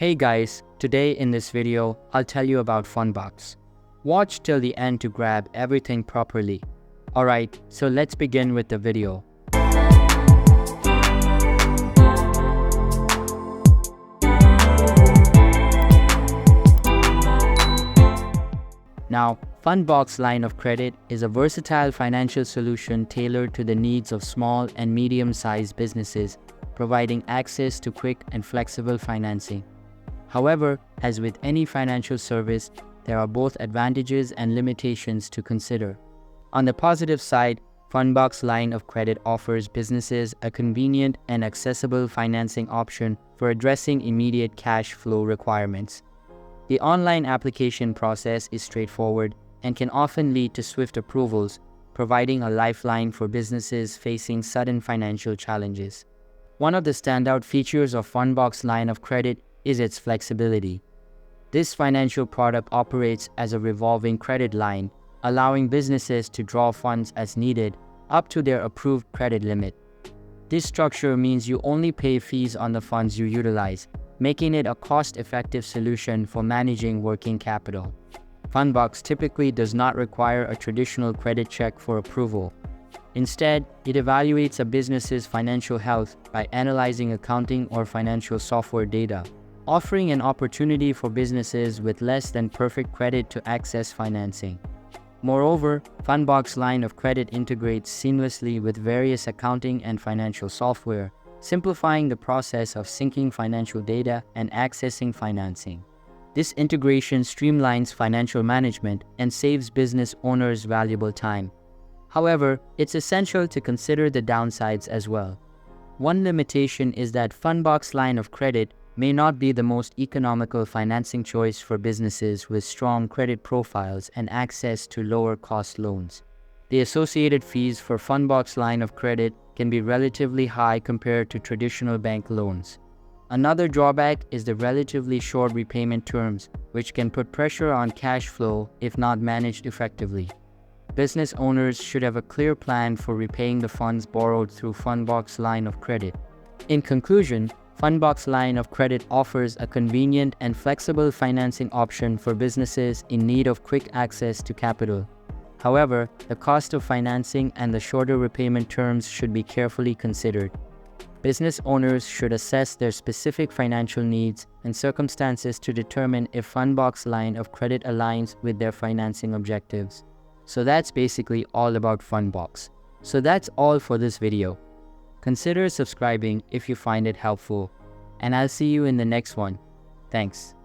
Hey guys, today in this video, I'll tell you about Fundbox. Watch till the end to grab everything properly. Alright, so let's begin with the video. Now, Fundbox line of credit is a versatile financial solution tailored to the needs of small and medium-sized businesses, providing access to quick and flexible financing. However, as with any financial service, there are both advantages and limitations to consider. On the positive side, Fundbox line of credit offers businesses a convenient and accessible financing option for addressing immediate cash flow requirements. The online application process is straightforward and can often lead to swift approvals, providing a lifeline for businesses facing sudden financial challenges. One of the standout features of Fundbox line of credit is its flexibility. This financial product operates as a revolving credit line, allowing businesses to draw funds as needed up to their approved credit limit. This structure means you only pay fees on the funds you utilize, making it a cost-effective solution for managing working capital. Fundbox typically does not require a traditional credit check for approval. Instead, it evaluates a business's financial health by analyzing accounting or financial software data, offering an opportunity for businesses with less than perfect credit to access financing. Moreover, Fundbox line of credit integrates seamlessly with various accounting and financial software, simplifying the process of syncing financial data and accessing financing. This integration streamlines financial management and saves business owners valuable time. However, it's essential to consider the downsides as well. One limitation is that Fundbox line of credit may not be the most economical financing choice for businesses with strong credit profiles and access to lower-cost loans. The associated fees for Fundbox line of credit can be relatively high compared to traditional bank loans. Another drawback is the relatively short repayment terms, which can put pressure on cash flow if not managed effectively. Business owners should have a clear plan for repaying the funds borrowed through Fundbox line of credit. In conclusion, Fundbox line of credit offers a convenient and flexible financing option for businesses in need of quick access to capital. However, the cost of financing and the shorter repayment terms should be carefully considered. Business owners should assess their specific financial needs and circumstances to determine if Fundbox line of credit aligns with their financing objectives. So that's basically all about Fundbox. So that's all for this video. Consider subscribing if you find it helpful, and I'll see you in the next one. Thanks.